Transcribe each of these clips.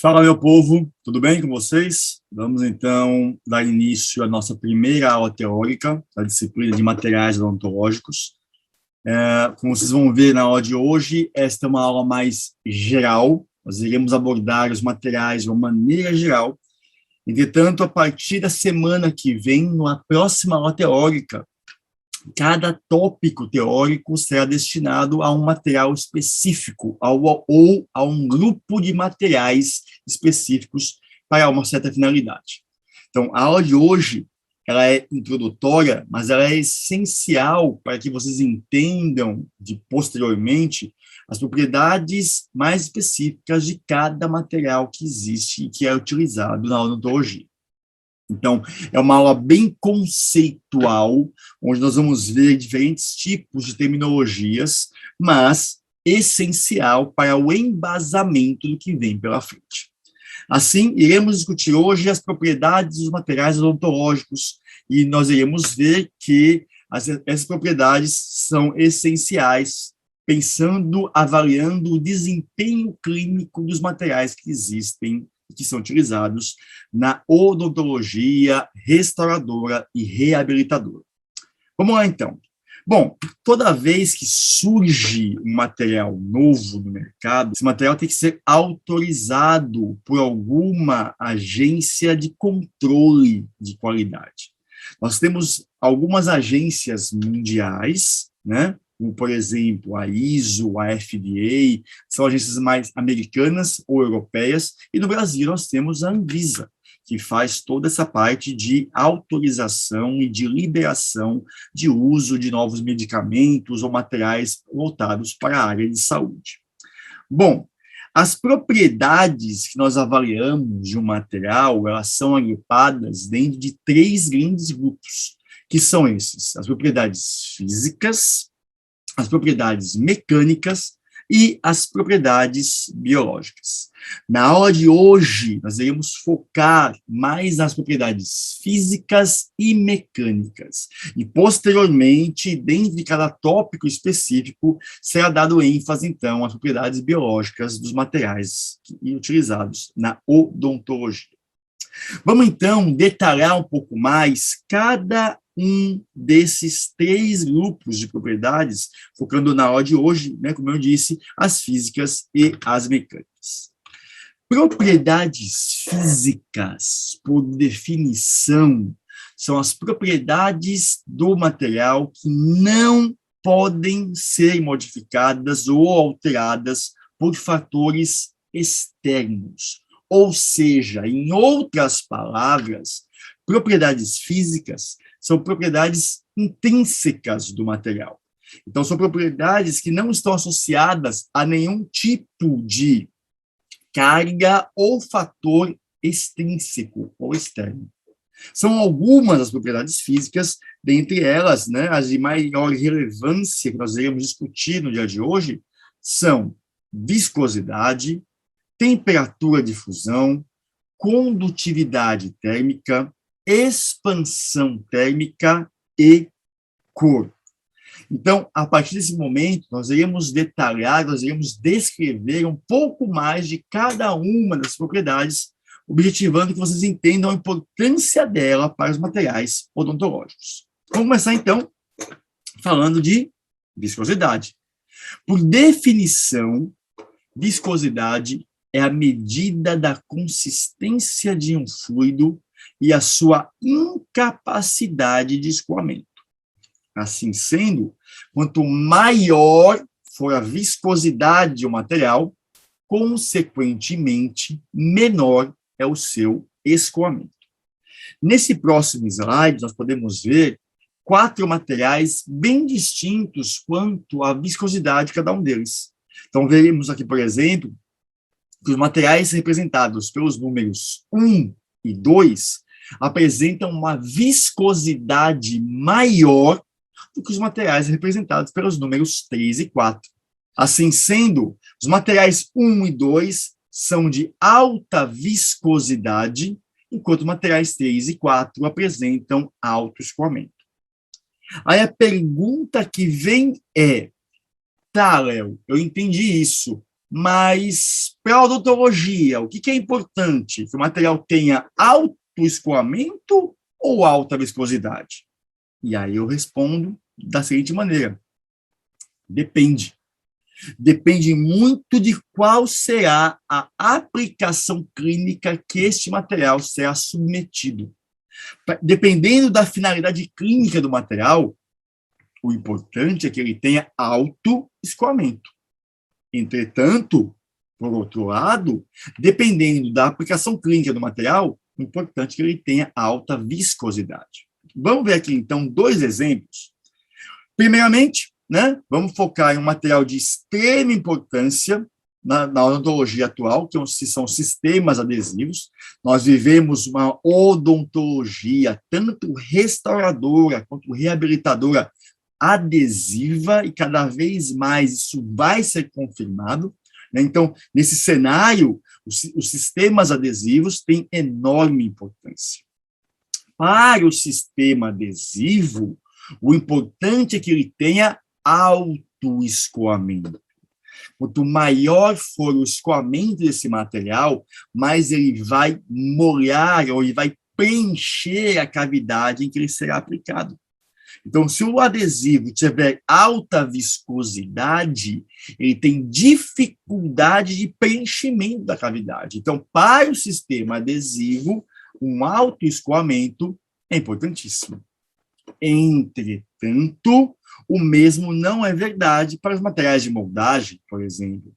Fala, meu povo, tudo bem com vocês? Vamos, então, dar início à nossa primeira aula teórica da disciplina de materiais odontológicos. Como vocês vão ver na aula de hoje, esta é uma aula mais geral, nós iremos abordar os materiais de uma maneira geral. Entretanto, a partir da semana que vem, na próxima aula teórica, cada tópico teórico será destinado a um material específico, ou a um grupo de materiais específicos para uma certa finalidade. Então, a aula de hoje, ela é introdutória, mas ela é essencial para que vocês entendam, posteriormente, as propriedades mais específicas de cada material que existe e que é utilizado na odontologia. Então, é uma aula bem conceitual, onde nós vamos ver diferentes tipos de terminologias, mas essencial para o embasamento do que vem pela frente. Assim, iremos discutir hoje as propriedades dos materiais odontológicos, e nós iremos ver que essas propriedades são essenciais, avaliando o desempenho clínico dos materiais que existem, que são utilizados na odontologia restauradora e reabilitadora. Vamos lá, então. Bom, toda vez que surge um material novo no mercado, esse material tem que ser autorizado por alguma agência de controle de qualidade. Nós temos algumas agências mundiais, né? Como, por exemplo, a ISO, a FDA, são agências mais americanas ou europeias, e no Brasil nós temos a Anvisa, que faz toda essa parte de autorização e de liberação de uso de novos medicamentos ou materiais voltados para a área de saúde. Bom, as propriedades que nós avaliamos de um material, elas são agrupadas dentro de 3 grandes grupos, que são esses: as propriedades físicas, as propriedades mecânicas e as propriedades biológicas. Na aula de hoje, nós iremos focar mais nas propriedades físicas e mecânicas. E, posteriormente, dentro de cada tópico específico, será dado ênfase, então, às propriedades biológicas dos materiais utilizados na odontologia. Vamos, então, detalhar um pouco mais cada um desses 3 grupos de propriedades, focando na aula de hoje, né, como eu disse, as físicas e as mecânicas. Propriedades físicas, por definição, são as propriedades do material que não podem ser modificadas ou alteradas por fatores externos. Ou seja, em outras palavras, propriedades físicas são propriedades intrínsecas do material. Então, são propriedades que não estão associadas a nenhum tipo de carga ou fator extrínseco ou externo. São algumas das propriedades físicas, dentre elas, né, as de maior relevância que nós iremos discutir no dia de hoje, são viscosidade, temperatura de fusão, condutividade térmica, expansão térmica e cor. Então, a partir desse momento, nós iremos detalhar, nós iremos descrever um pouco mais de cada uma das propriedades, objetivando que vocês entendam a importância dela para os materiais odontológicos. Vamos começar, então, falando de viscosidade. Por definição, viscosidade é a medida da consistência de um fluido e a sua incapacidade de escoamento. Assim sendo, quanto maior for a viscosidade de um material, consequentemente, menor é o seu escoamento. Nesse próximo slide, nós podemos ver 4 materiais bem distintos quanto à viscosidade de cada um deles. Então, veremos aqui, por exemplo, que os materiais representados pelos números 1 e 2 apresentam uma viscosidade maior do que os materiais representados pelos números 3 e 4. Assim sendo, os materiais 1 e 2 são de alta viscosidade, enquanto os materiais 3 e 4 apresentam alto escoamento. Aí a pergunta que vem é: tá, Léo, eu entendi isso, Mas para a odontologia, o que é importante? Que o material tenha alto escoamento ou alta viscosidade? E aí eu respondo da seguinte maneira: depende. Depende muito de qual será a aplicação clínica que este material será submetido. Dependendo da finalidade clínica do material, o importante é que ele tenha alto escoamento. Entretanto, por outro lado, dependendo da aplicação clínica do material, o importante é que ele tenha alta viscosidade. Vamos ver aqui, então, dois exemplos. Primeiramente, né, vamos focar em um material de extrema importância na odontologia atual, que são sistemas adesivos. Nós vivemos uma odontologia tanto restauradora quanto reabilitadora adesiva, e cada vez mais isso vai ser confirmado. Né? Então, nesse cenário, os sistemas adesivos têm enorme importância. Para o sistema adesivo, o importante é que ele tenha alto escoamento. Quanto maior for o escoamento desse material, mais ele vai molhar ou ele vai preencher a cavidade em que ele será aplicado. Então, se o adesivo tiver alta viscosidade, ele tem dificuldade de preenchimento da cavidade. Então, para o sistema adesivo, um alto escoamento é importantíssimo. Entretanto, o mesmo não é verdade para os materiais de moldagem, por exemplo.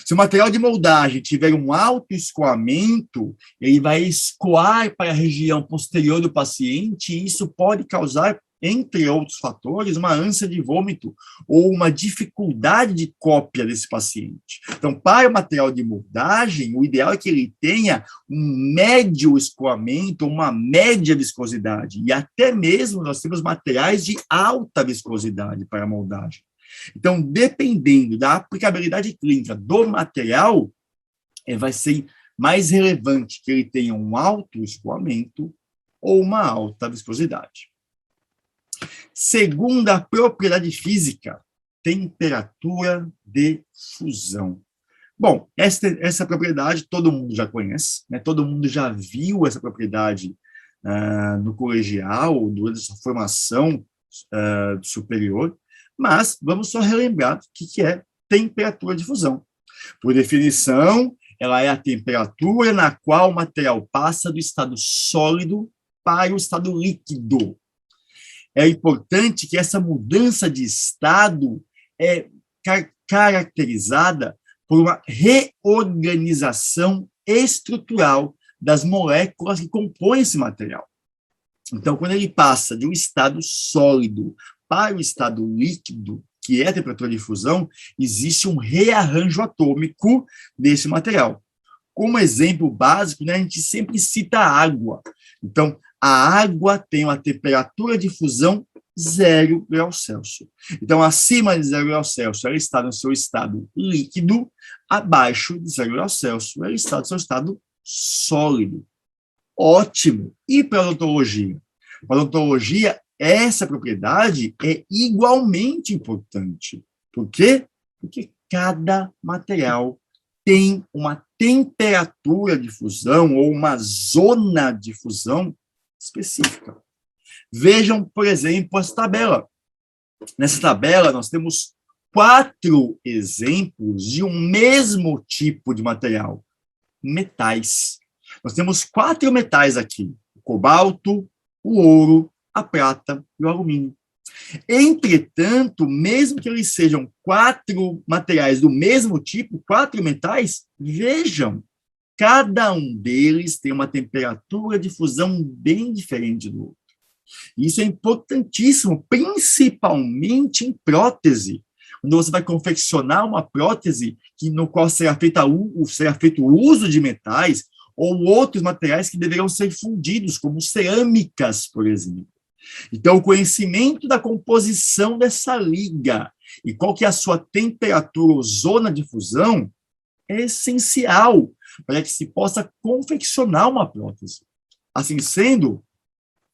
Se o material de moldagem tiver um alto escoamento, ele vai escoar para a região posterior do paciente, e isso pode causar, entre outros fatores, uma ânsia de vômito ou uma dificuldade de cópia desse paciente. Então, para o material de moldagem, o ideal é que ele tenha um médio escoamento, uma média viscosidade, e até mesmo nós temos materiais de alta viscosidade para a moldagem. Então, dependendo da aplicabilidade clínica do material, vai ser mais relevante que ele tenha um alto escoamento ou uma alta viscosidade. Segunda propriedade física, temperatura de fusão. Bom, essa propriedade todo mundo já conhece, né? Todo mundo já viu essa propriedade no colegial, durante a sua formação superior, mas vamos só relembrar o que é temperatura de fusão. Por definição, ela é a temperatura na qual o material passa do estado sólido para o estado líquido. É importante que essa mudança de estado é caracterizada por uma reorganização estrutural das moléculas que compõem esse material. Então, quando ele passa de um estado sólido para o estado líquido, que é a temperatura de fusão, existe um rearranjo atômico desse material. Como exemplo básico, né, a gente sempre cita a água. Então, a água tem uma temperatura de fusão 0 graus Celsius. Então, acima de 0 graus Celsius, ela está no seu estado líquido, abaixo de 0 graus Celsius, ela está no seu estado sólido. Ótimo! E para a odontologia? Para a odontologia, essa propriedade é igualmente importante. Por quê? Porque cada material tem uma temperatura de fusão ou uma zona de fusão específica. Vejam, por exemplo, essa tabela. Nessa tabela, nós temos 4 exemplos de um mesmo tipo de material, metais. Nós temos 4 metais aqui: o cobalto, o ouro, a prata e o alumínio. Entretanto, mesmo que eles sejam 4 materiais do mesmo tipo, 4 metais, vejam, cada um deles tem uma temperatura de fusão bem diferente do outro. Isso é importantíssimo, principalmente em prótese, quando você vai confeccionar uma prótese no qual será feito o uso de metais ou outros materiais que deverão ser fundidos, como cerâmicas, por exemplo. Então, o conhecimento da composição dessa liga e qual que é a sua temperatura ou zona de fusão é essencial para que se possa confeccionar uma prótese. Assim sendo,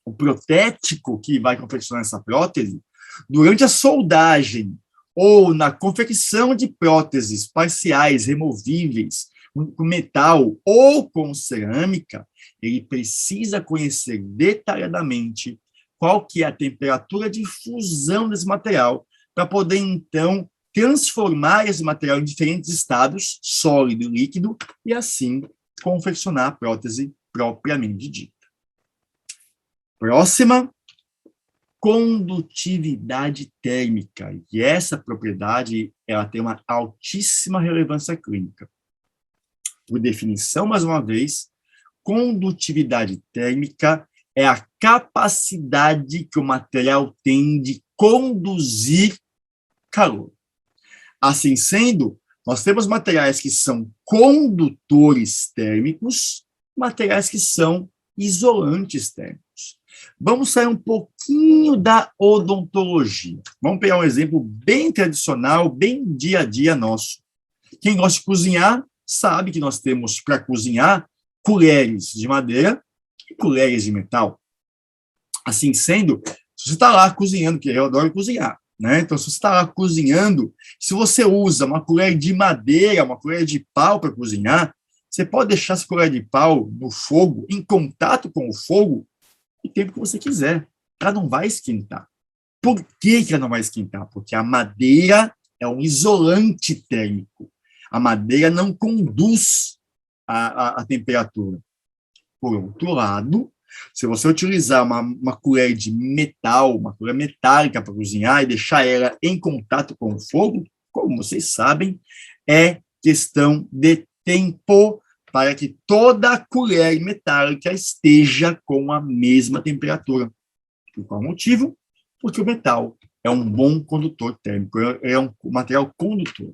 o protético que vai confeccionar essa prótese, durante a soldagem ou na confecção de próteses parciais removíveis com metal ou com cerâmica, ele precisa conhecer detalhadamente qual que é a temperatura de fusão desse material para poder, então, transformar esse material em diferentes estados, sólido e líquido, e assim confeccionar a prótese propriamente dita. Próxima, condutividade térmica. E essa propriedade ela tem uma altíssima relevância clínica. Por definição, mais uma vez, condutividade térmica é a capacidade que o material tem de conduzir calor. Assim sendo, nós temos materiais que são condutores térmicos, materiais que são isolantes térmicos. Vamos sair um pouquinho da odontologia. Vamos pegar um exemplo bem tradicional, bem dia a dia nosso. Quem gosta de cozinhar sabe que nós temos para cozinhar colheres de madeira e colheres de metal. Assim sendo, se você está lá cozinhando, que eu adoro cozinhar, né? Então, se você está lá cozinhando, se você usa uma colher de madeira, uma colher de pau para cozinhar, você pode deixar essa colher de pau no fogo, em contato com o fogo, o tempo que você quiser. Ela não vai esquentar. Por que ela não vai esquentar? Porque a madeira é um isolante térmico. A madeira não conduz a temperatura. Por outro lado, se você utilizar uma colher de metal, uma colher metálica para cozinhar e deixar ela em contato com o fogo, como vocês sabem, é questão de tempo para que toda a colher metálica esteja com a mesma temperatura. Por qual motivo? Porque o metal é um bom condutor térmico, é um material condutor.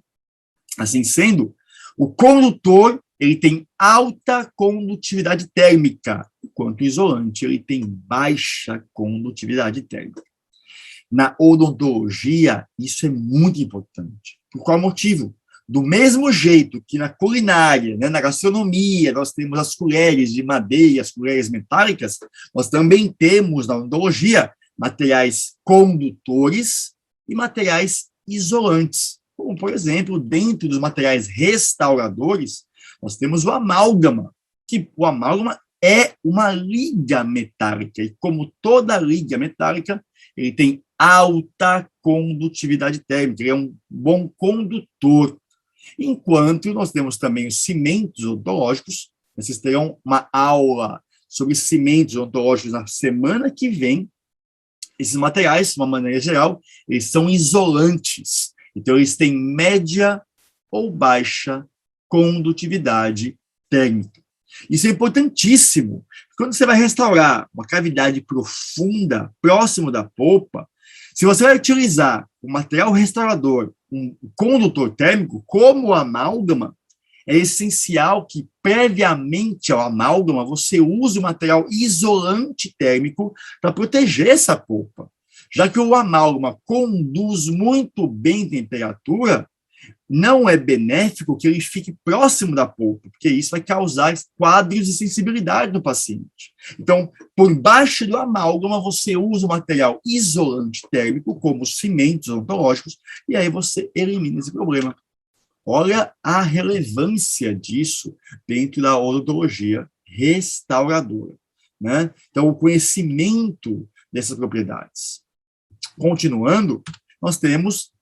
Assim sendo, o condutor ele tem alta condutividade térmica, enquanto o isolante ele tem baixa condutividade térmica. Na odontologia, isso é muito importante. Por qual motivo? Do mesmo jeito que na culinária, né, na gastronomia, nós temos as colheres de madeira, as colheres metálicas, nós também temos na odontologia materiais condutores e materiais isolantes. Como, por exemplo, dentro dos materiais restauradores, nós temos o amálgama, que o amálgama é uma liga metálica, e como toda liga metálica, ele tem alta condutividade térmica, ele é um bom condutor. Enquanto nós temos também os cimentos odontológicos, vocês terão uma aula sobre cimentos odontológicos na semana que vem. Esses materiais, de uma maneira geral, eles são isolantes. Então, eles têm média ou baixa condutividade térmica. Isso é importantíssimo. Quando você vai restaurar uma cavidade profunda, próximo da polpa, se você vai utilizar um material restaurador, um condutor térmico, como o amálgama, é essencial que, previamente ao amálgama, você use o material isolante térmico para proteger essa polpa. Já que o amálgama conduz muito bem temperatura, não é benéfico que ele fique próximo da polpa, porque isso vai causar quadros de sensibilidade no paciente. Então, por baixo do amálgama, você usa o material isolante térmico, como os cimentos odontológicos, e aí você elimina esse problema. Olha a relevância disso dentro da odontologia restauradora, né? Então, o conhecimento dessas propriedades. Continuando, nós temos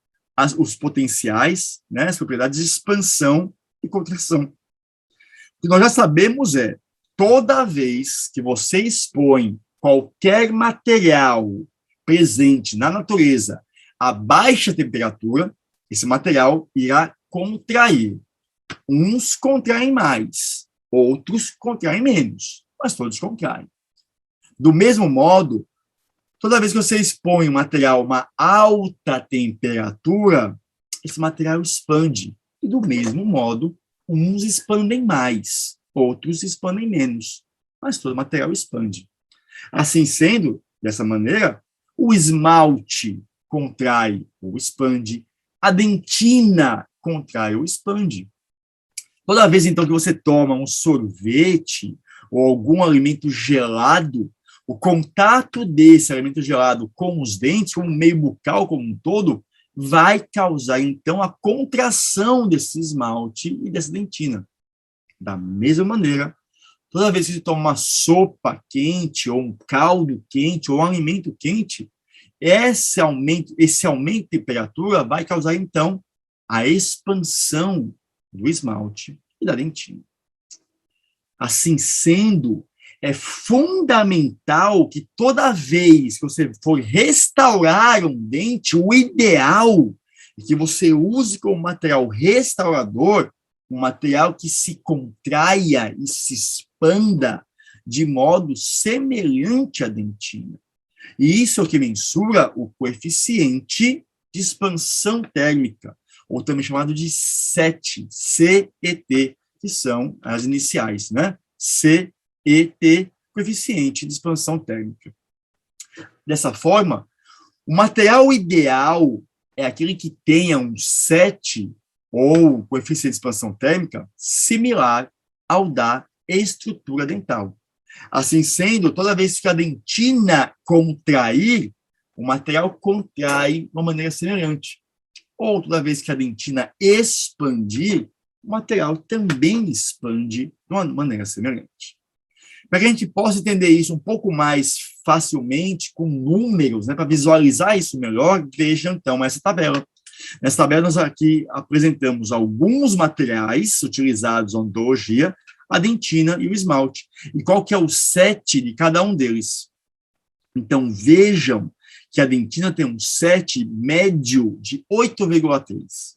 os potenciais, né, as propriedades de expansão e contração. O que nós já sabemos é, toda vez que você expõe qualquer material presente na natureza a baixa temperatura, esse material irá contrair. Uns contraem mais, outros contraem menos, mas todos contraem. Do mesmo modo, toda vez que você expõe um material a uma alta temperatura, esse material expande. E do mesmo modo, uns expandem mais, outros expandem menos, mas todo material expande. Assim sendo, dessa maneira, o esmalte contrai ou expande, a dentina contrai ou expande. Toda vez, então, que você toma um sorvete ou algum alimento gelado, o contato desse alimento gelado com os dentes, com o meio bucal como um todo, vai causar, então, a contração desse esmalte e dessa dentina. Da mesma maneira, toda vez que você toma uma sopa quente, ou um caldo quente, ou um alimento quente, esse aumento de temperatura vai causar, então, a expansão do esmalte e da dentina. Assim sendo, é fundamental que toda vez que você for restaurar um dente, o ideal é que você use como material restaurador um material que se contraia e se expanda de modo semelhante à dentina. E isso é o que mensura o coeficiente de expansão térmica, ou também chamado de CET, CET, que são as iniciais, né? CET, coeficiente de expansão térmica. Dessa forma, o material ideal é aquele que tenha um CET, ou coeficiente de expansão térmica, similar ao da estrutura dental. Assim sendo, toda vez que a dentina contrair, o material contrai de uma maneira semelhante. Ou toda vez que a dentina expandir, o material também expande de uma maneira semelhante. Para que a gente possa entender isso um pouco mais facilmente, com números, né, para visualizar isso melhor, veja então essa tabela. Nessa tabela, nós aqui apresentamos alguns materiais utilizados na odontologia, a dentina e o esmalte. E qual que é o CET de cada um deles? Então, vejam que a dentina tem um CET médio de 8,3.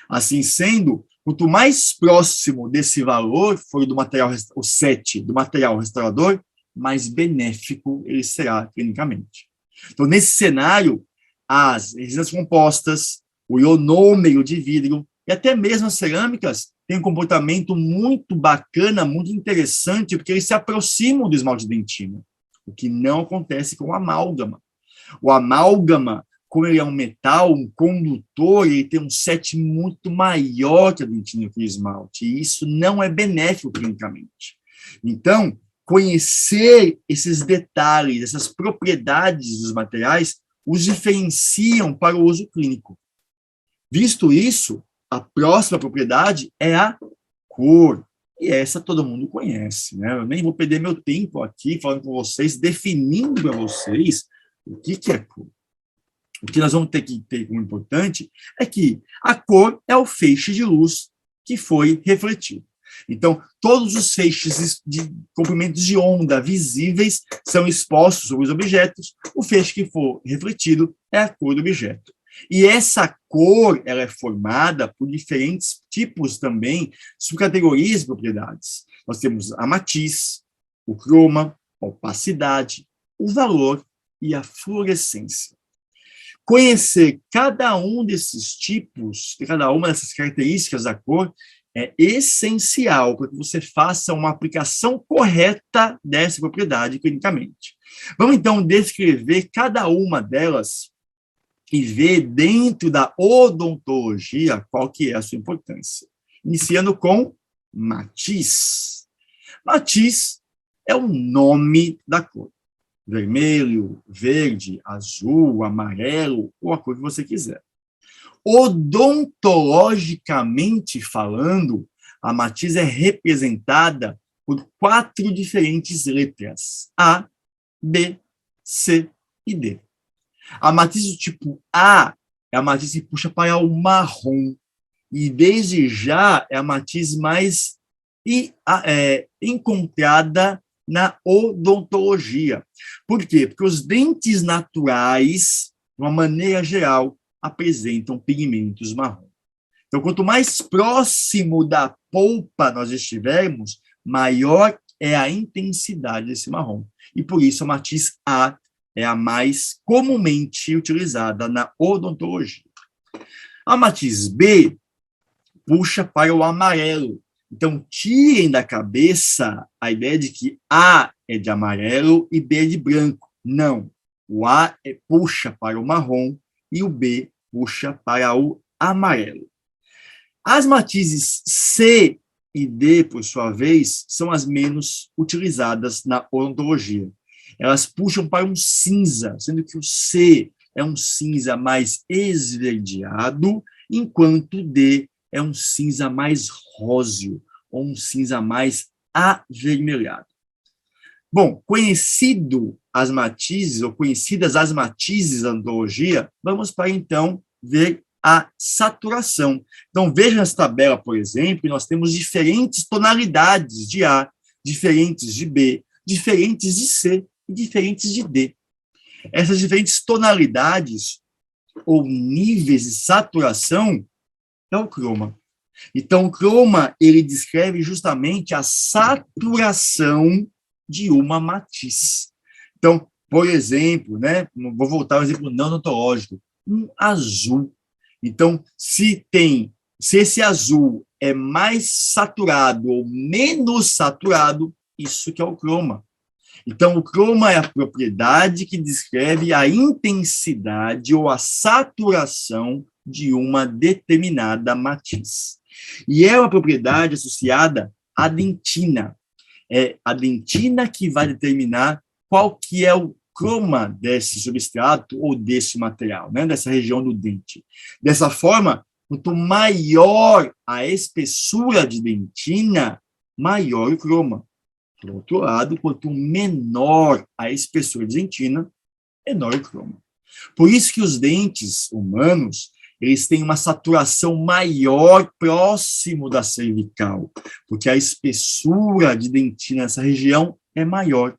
Assim sendo, quanto mais próximo desse valor for do material, o CET do material restaurador, mais benéfico ele será clinicamente. Então, nesse cenário, as resinas compostas, o ionômero de vidro e até mesmo as cerâmicas têm um comportamento muito bacana, muito interessante, porque eles se aproximam do esmalte de dentina, o que não acontece com o amálgama. O amálgama, como ele é um metal, um condutor, ele tem um CET muito maior que a dentina que o esmalte, e isso não é benéfico clinicamente. Então, conhecer esses detalhes, essas propriedades dos materiais, os diferenciam para o uso clínico. Visto isso, a próxima propriedade é a cor. E essa todo mundo conhece, né? Eu nem vou perder meu tempo aqui falando com vocês, definindo para vocês o que é cor. O que nós vamos ter que ter como importante é que a cor é o feixe de luz que foi refletido. Então, todos os feixes de comprimentos de onda visíveis são expostos sobre os objetos. O feixe que for refletido é a cor do objeto. E essa cor, ela é formada por diferentes tipos também, subcategorias de propriedades. Nós temos a matiz, o croma, a opacidade, o valor e a fluorescência. Conhecer cada um desses tipos, cada uma dessas características da cor, é essencial para que você faça uma aplicação correta dessa propriedade clinicamente. Vamos, então, descrever cada uma delas e ver dentro da odontologia qual que é a sua importância. Iniciando com matiz. Matiz é o nome da cor. Vermelho, verde, azul, amarelo, ou a cor que você quiser. Odontologicamente falando, a matiz é representada por 4 diferentes letras: A, B, C e D. A matiz do tipo A é a matiz que puxa para o marrom, e desde já é a matiz mais encontrada na odontologia. Por quê? Porque os dentes naturais, de uma maneira geral, apresentam pigmentos marrom. Então, quanto mais próximo da polpa nós estivermos, maior é a intensidade desse marrom. E por isso a matiz A é a mais comumente utilizada na odontologia. A matiz B puxa para o amarelo. Então, tirem da cabeça a ideia de que A é de amarelo e B é de branco. Não. O A puxa para o marrom e o B puxa para o amarelo. As matizes C e D, por sua vez, são as menos utilizadas na odontologia. Elas puxam para um cinza, sendo que o C é um cinza mais esverdeado, enquanto o D é um cinza mais róseo, ou um cinza mais avermelhado. Bom, conhecido as matizes, ou conhecidas as matizes da odontologia, vamos para, então, ver a saturação. Então, veja nessa tabela, por exemplo, que nós temos diferentes tonalidades de A, diferentes de B, diferentes de C e diferentes de D. Essas diferentes tonalidades ou níveis de saturação é o croma. Então, o croma, ele descreve justamente a saturação de uma matiz. Então, por exemplo, né, vou voltar ao exemplo não odontológico, um azul. Então, se esse azul é mais saturado ou menos saturado, isso que é o croma. Então, o croma é a propriedade que descreve a intensidade ou a saturação de uma determinada matiz. E é uma propriedade associada à dentina. É a dentina que vai determinar qual que é o croma desse substrato ou desse material, né, dessa região do dente. Dessa forma, quanto maior a espessura de dentina, maior o croma. Por outro lado, quanto menor a espessura de dentina, menor o croma. Por isso que os dentes humanos, eles têm uma saturação maior próximo da cervical, porque a espessura de dentina nessa região é maior.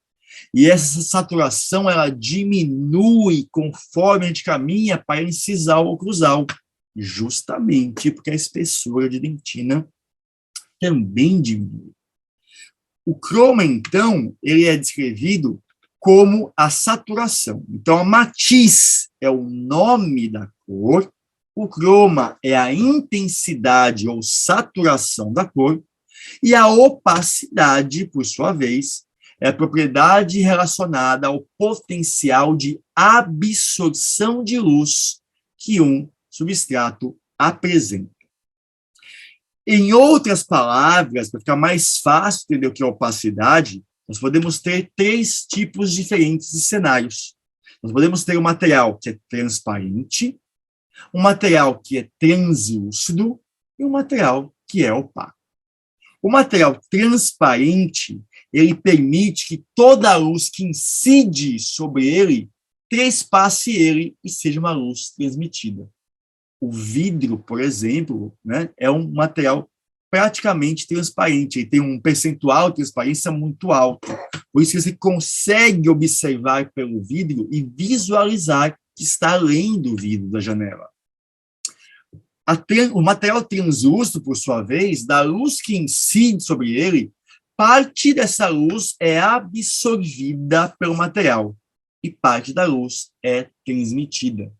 E essa saturação, ela diminui conforme a gente caminha para incisal ou cruzal, justamente porque a espessura de dentina também diminui. O croma, então, ele é descrevido como a saturação. Então, a matiz é o nome da cor, o croma é a intensidade ou saturação da cor, e a opacidade, por sua vez, é a propriedade relacionada ao potencial de absorção de luz que um substrato apresenta. Em outras palavras, para ficar mais fácil entender o que é opacidade, nós podemos ter 3 tipos diferentes de cenários. Nós podemos ter um material que é transparente, um material que é translúcido e um material que é opaco. O material transparente, ele permite que toda a luz que incide sobre ele trespasse ele e seja uma luz transmitida. O vidro, por exemplo, né, é um material praticamente transparente, ele tem um percentual de transparência muito alto. Por isso que você consegue observar pelo vidro e visualizar que está além do vidro da janela. O material translúcido, por sua vez, da luz que incide sobre ele, parte dessa luz é absorvida pelo material e parte da luz é transmitida.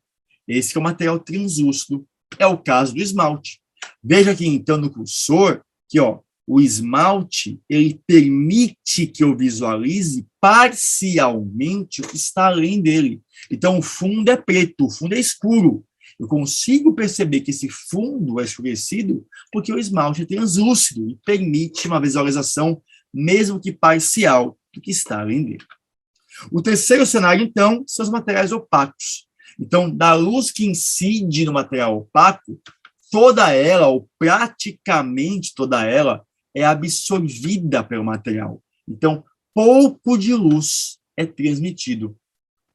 Esse é o material translúcido. É o caso do esmalte. Veja aqui, então, no cursor, que o esmalte ele permite que eu visualize parcialmente o que está além dele. Então, o fundo é preto, o fundo é escuro. Eu consigo perceber que esse fundo é escurecido porque o esmalte é translúcido e permite uma visualização, mesmo que parcial, do que está além dele. O terceiro cenário, então, são os materiais opacos. Então, da luz que incide no material opaco, toda ela, ou praticamente toda ela, é absorvida pelo material. Então, pouco de luz é transmitido.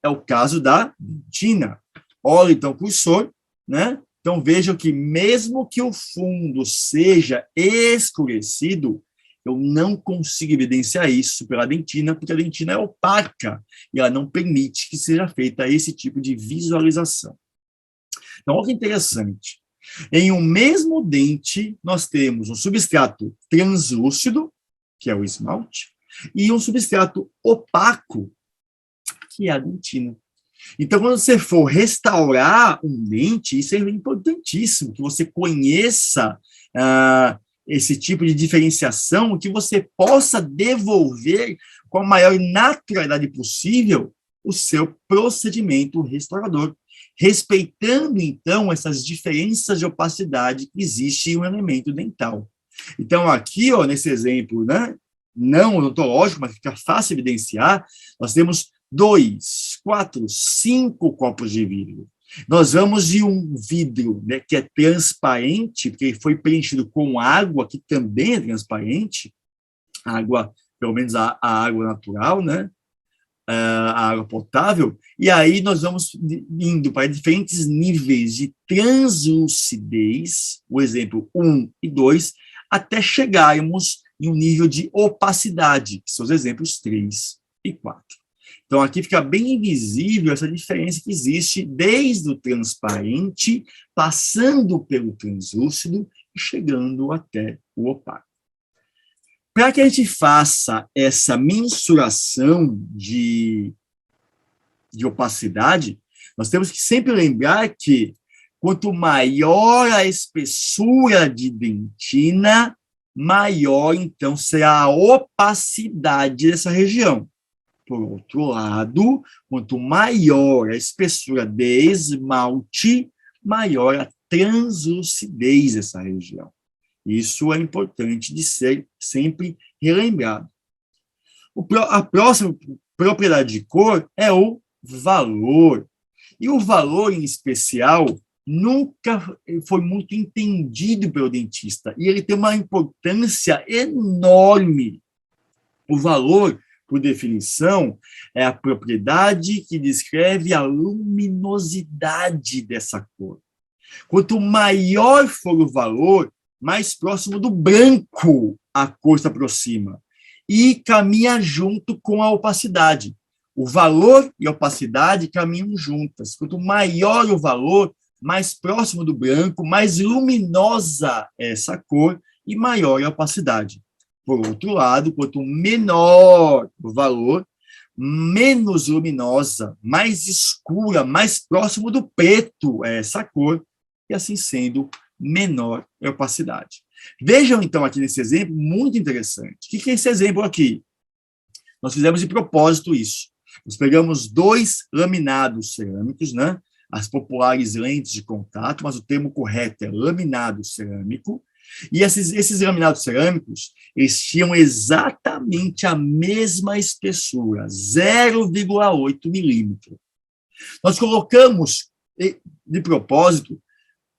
É o caso da dentina. Olha, então, o cursor, né? Então, vejam que mesmo que o fundo seja escurecido, eu não consigo evidenciar isso pela dentina, porque a dentina é opaca e ela não permite que seja feita esse tipo de visualização. Então, olha que interessante. Em um mesmo dente, nós temos um substrato translúcido, que é o esmalte, e um substrato opaco, que é a dentina. Então, quando você for restaurar um dente, isso é importantíssimo, que você conheça esse tipo de diferenciação, que você possa devolver com a maior naturalidade possível o seu procedimento restaurador, respeitando, então, essas diferenças de opacidade que existem em um elemento dental. Então, aqui, nesse exemplo, né, não odontológico, mas fica fácil evidenciar, nós temos 2 4, 5 copos de vidro. Nós vamos de um vidro, né, que é transparente, porque ele foi preenchido com água, que também é transparente, água, pelo menos a água natural, né? A água potável, e aí nós vamos indo para diferentes níveis de translucidez, o exemplo 1 e 2, até chegarmos em um nível de opacidade, que são os exemplos 3 e 4. Então, aqui fica bem visível essa diferença que existe desde o transparente, passando pelo translúcido e chegando até o opaco. Para que a gente faça essa mensuração de opacidade, nós temos que sempre lembrar que quanto maior a espessura de dentina, maior, então, será a opacidade dessa região. Por outro lado, quanto maior a espessura de esmalte, maior a translucidez dessa região. Isso é importante de ser sempre relembrado. A próxima propriedade de cor é o valor. E o valor, em especial, nunca foi muito entendido pelo dentista. E ele tem uma importância enorme. O valor, por definição, é a propriedade que descreve a luminosidade dessa cor. Quanto maior for o valor, mais próximo do branco a cor se aproxima e caminha junto com a opacidade. O valor e a opacidade caminham juntas. Quanto maior o valor, mais próximo do branco, mais luminosa é essa cor e maior é a opacidade. Por outro lado, quanto menor o valor, menos luminosa, mais escura, mais próximo do preto é essa cor, e assim sendo, menor é a opacidade. Vejam, então, aqui nesse exemplo, muito interessante. O que é esse exemplo aqui? Nós fizemos de propósito isso. Nós pegamos 2 laminados cerâmicos, né? As populares lentes de contato, mas o termo correto é laminado cerâmico. E esses laminados cerâmicos, eles tinham exatamente a mesma espessura, 0,8 milímetro. Nós colocamos, de propósito,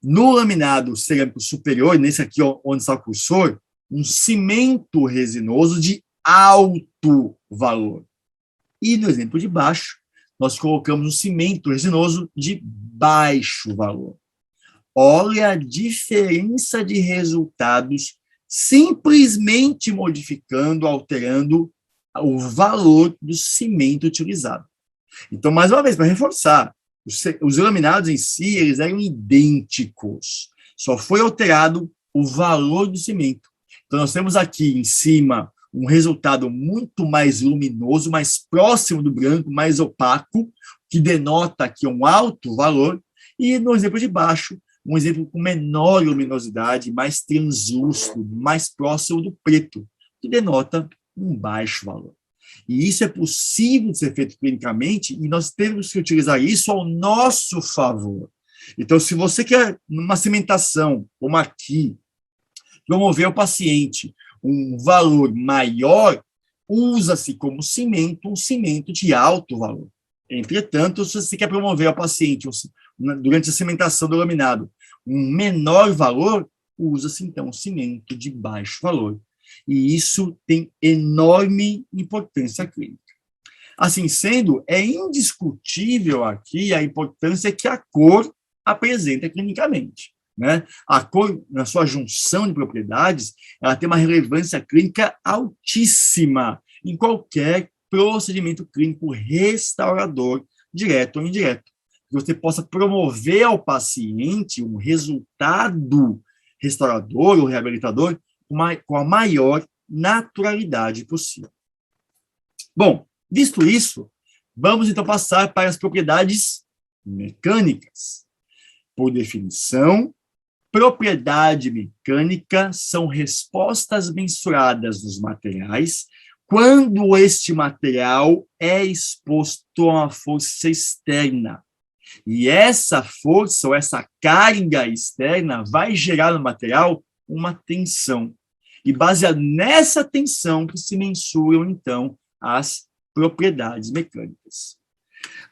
no laminado cerâmico superior, nesse aqui onde está o cursor, um cimento resinoso de alto valor. E no exemplo de baixo, nós colocamos um cimento resinoso de baixo valor. Olha a diferença de resultados simplesmente modificando, alterando o valor do cimento utilizado. Então, mais uma vez, para reforçar, os laminados em si, eles eram idênticos. Só foi alterado o valor do cimento. Então, nós temos aqui em cima um resultado muito mais luminoso, mais próximo do branco, mais opaco, que denota aqui um alto valor. E no exemplo de baixo, um exemplo com menor luminosidade, mais translúcido, mais próximo do preto, que denota um baixo valor. E isso é possível de ser feito clinicamente e nós temos que utilizar isso ao nosso favor. Então, se você quer, numa cimentação, como aqui, promover ao paciente um valor maior, usa-se como cimento um cimento de alto valor. Entretanto, se você quer promover ao paciente, durante a cimentação do laminado, um menor valor, usa-se, então, um cimento de baixo valor. E isso tem enorme importância clínica. Assim sendo, é indiscutível aqui a importância que a cor apresenta clinicamente, né? A cor, na sua junção de propriedades, ela tem uma relevância clínica altíssima em qualquer procedimento clínico restaurador, direto ou indireto. Que você possa promover ao paciente um resultado restaurador ou reabilitador com a maior naturalidade possível. Bom, visto isso, vamos então passar para as propriedades mecânicas. Por definição, propriedade mecânica são respostas mensuradas nos materiais quando este material é exposto a uma força externa. E essa força, ou essa carga externa, vai gerar no material uma tensão. E baseado nessa tensão que se mensuram, então, as propriedades mecânicas.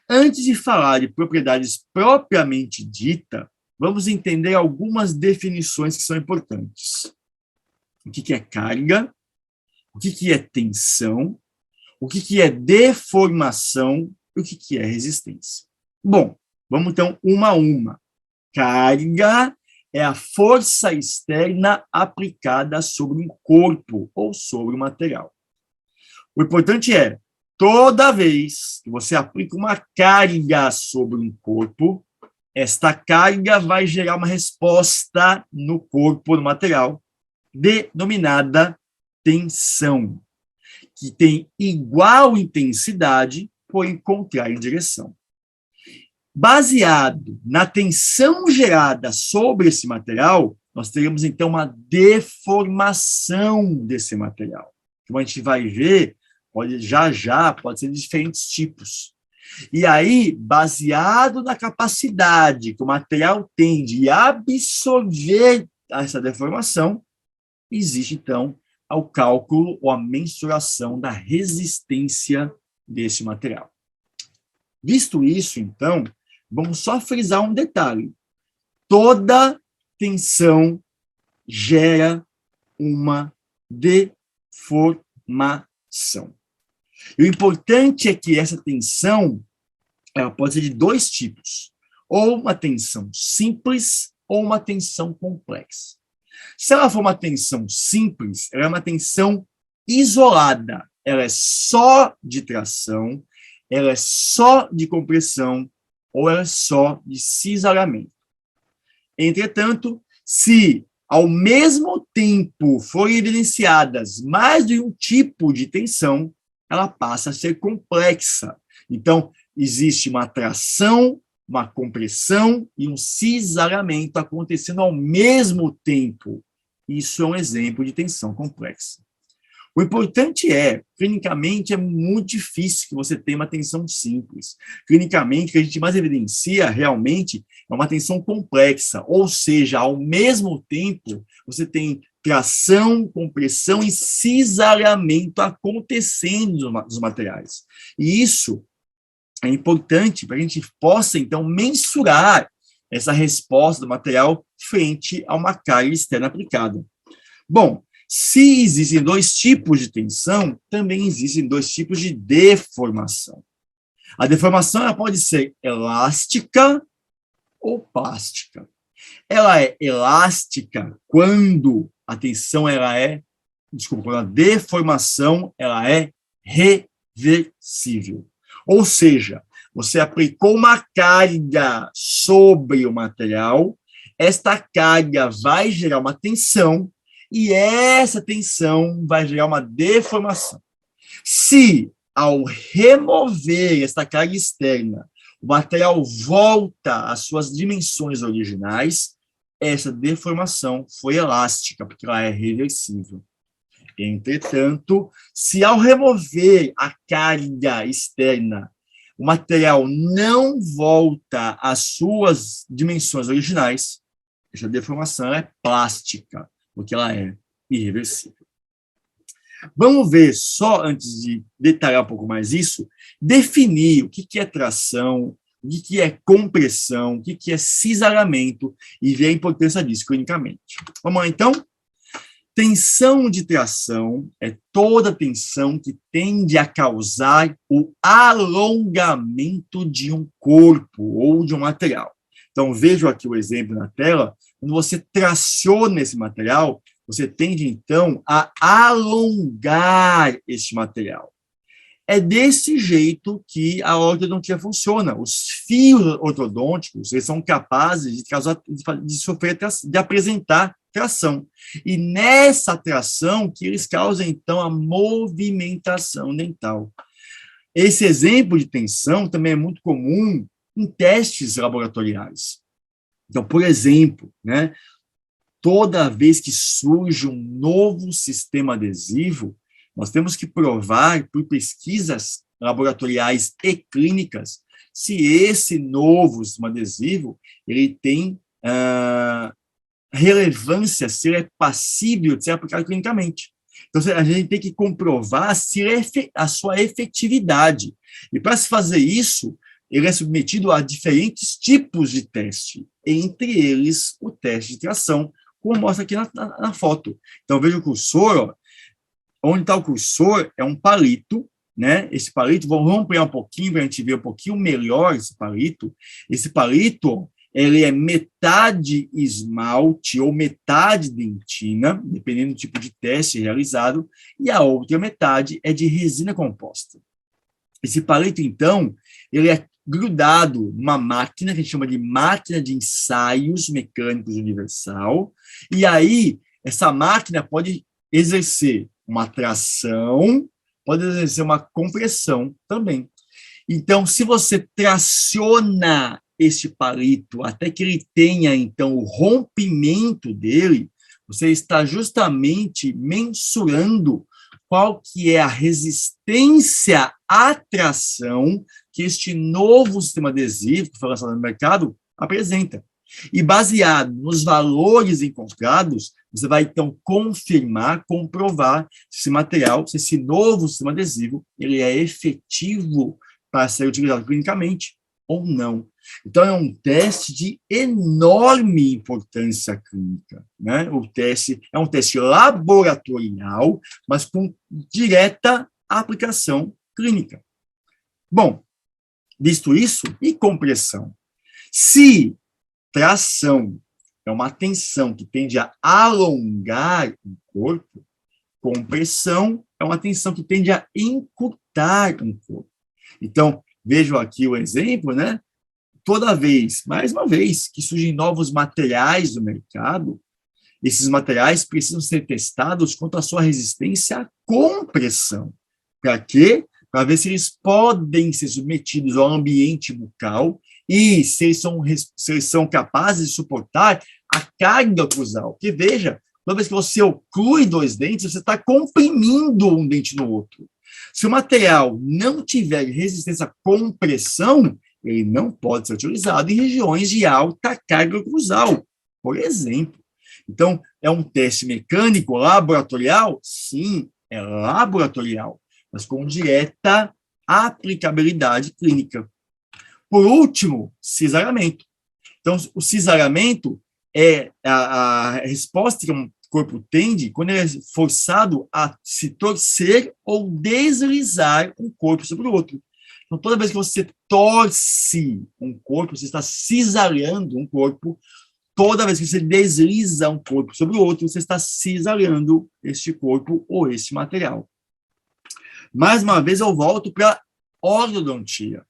Antes de falar de propriedades propriamente dita, vamos entender algumas definições que são importantes. O que é carga, o que é tensão, o que é deformação e o que é resistência. Bom, vamos então uma a uma. Carga é a força externa aplicada sobre um corpo ou sobre um material. O importante é, toda vez que você aplica uma carga sobre um corpo, esta carga vai gerar uma resposta no corpo, no material, denominada tensão, que tem igual intensidade, porém contrária em direção. Baseado na tensão gerada sobre esse material, nós teremos, então, uma deformação desse material. Como a gente vai ver, pode ser de diferentes tipos. E aí, baseado na capacidade que o material tem de absorver essa deformação, existe, então, o cálculo ou a mensuração da resistência desse material. Visto isso, então, vamos só frisar um detalhe. Toda tensão gera uma deformação. E o importante é que essa tensão ela pode ser de dois tipos, ou uma tensão simples ou uma tensão complexa. Se ela for uma tensão simples, ela é uma tensão isolada, ela é só de tração, ela é só de compressão, ou ela é só de cisalhamento. Entretanto, se ao mesmo tempo forem evidenciadas mais de um tipo de tensão, ela passa a ser complexa. Então, existe uma tração, uma compressão e um cisalhamento acontecendo ao mesmo tempo. Isso é um exemplo de tensão complexa. O importante é, clinicamente, é muito difícil que você tenha uma tensão simples. Clinicamente, o que a gente mais evidencia realmente é uma tensão complexa, ou seja, ao mesmo tempo, você tem tração, compressão e cisalhamento acontecendo nos materiais. E isso é importante para que a gente possa, então, mensurar essa resposta do material frente a uma carga externa aplicada. Bom, se existem dois tipos de tensão, também existem dois tipos de deformação. A deformação ela pode ser elástica ou plástica. Ela é elástica quando a tensão quando a deformação ela é reversível. Ou seja, você aplicou uma carga sobre o material, esta carga vai gerar uma tensão e essa tensão vai gerar uma deformação. Se, ao remover esta carga externa, o material volta às suas dimensões originais, essa deformação foi elástica, porque ela é reversível. Entretanto, se ao remover a carga externa, o material não volta às suas dimensões originais, essa deformação é plástica, porque ela é irreversível. Vamos ver, só antes de detalhar um pouco mais isso, definir o que é tração, o que é compressão, o que é cisalhamento, e ver a importância disso clinicamente. Vamos lá, então? Tensão de tração é toda tensão que tende a causar o alongamento de um corpo ou de um material. Então, vejam aqui o exemplo na tela. Quando você traciona esse material, você tende, então, a alongar este material. É desse jeito que a ortodontia funciona. Os fios ortodônticos eles são capazes de apresentar tração. E nessa tração que eles causam, então, a movimentação dental. Esse exemplo de tensão também é muito comum em testes laboratoriais. Então, por exemplo, toda vez que surge um novo sistema adesivo, nós temos que provar, por pesquisas laboratoriais e clínicas, se esse novo sistema adesivo ele tem relevância, se ele é passível de ser aplicado clinicamente. Então, a gente tem que comprovar a sua efetividade. E para se fazer isso, ele é submetido a diferentes tipos de teste, entre eles o teste de tração, como mostra aqui na foto. Então, veja o cursor, ó. Onde está o cursor é um palito, né? Esse palito, vamos ampliar um pouquinho para a gente ver um pouquinho melhor esse palito. Esse palito, ele é metade esmalte ou metade dentina, dependendo do tipo de teste realizado, e a outra metade é de resina composta. Esse palito, então, ele é grudado numa máquina que a gente chama de máquina de ensaios mecânicos universal, e aí essa máquina pode exercer uma tração, pode exercer uma compressão também. Então, se você traciona este palito até que ele tenha, então, o rompimento dele, você está justamente mensurando qual que é a resistência à tração que este novo sistema adesivo que foi lançado no mercado apresenta. E baseado nos valores encontrados, você vai, então, confirmar, comprovar se esse material, se esse novo sistema adesivo, ele é efetivo para ser utilizado clinicamente ou não. Então, é um teste de enorme importância clínica, né? O teste é um teste laboratorial, mas com direta aplicação clínica. Bom, visto isso, e compressão? Se tração é uma tensão que tende a alongar o corpo, compressão é uma tensão que tende a encurtar o corpo. Então, vejam aqui o exemplo, né? Toda vez, mais uma vez, que surgem novos materiais no mercado, esses materiais precisam ser testados quanto à sua resistência à compressão. Para quê? Para ver se eles podem ser submetidos ao ambiente bucal e se eles são capazes de suportar a carga cruzal. Porque, veja, toda vez que você oclui dois dentes, você está comprimindo um dente no outro. Se o material não tiver resistência à compressão, ele não pode ser utilizado em regiões de alta carga cruzal, por exemplo. Então, é um teste mecânico laboratorial? Sim, é laboratorial, mas com direta aplicabilidade clínica. Por último, cisalhamento. Então, o cisalhamento é a resposta que um corpo tende quando ele é forçado a se torcer ou deslizar um corpo sobre o outro. Então, toda vez que você torce um corpo, você está cisalhando um corpo. Toda vez que você desliza um corpo sobre o outro, você está cisalhando este corpo ou este material. Mais uma vez, eu volto para a ortodontia,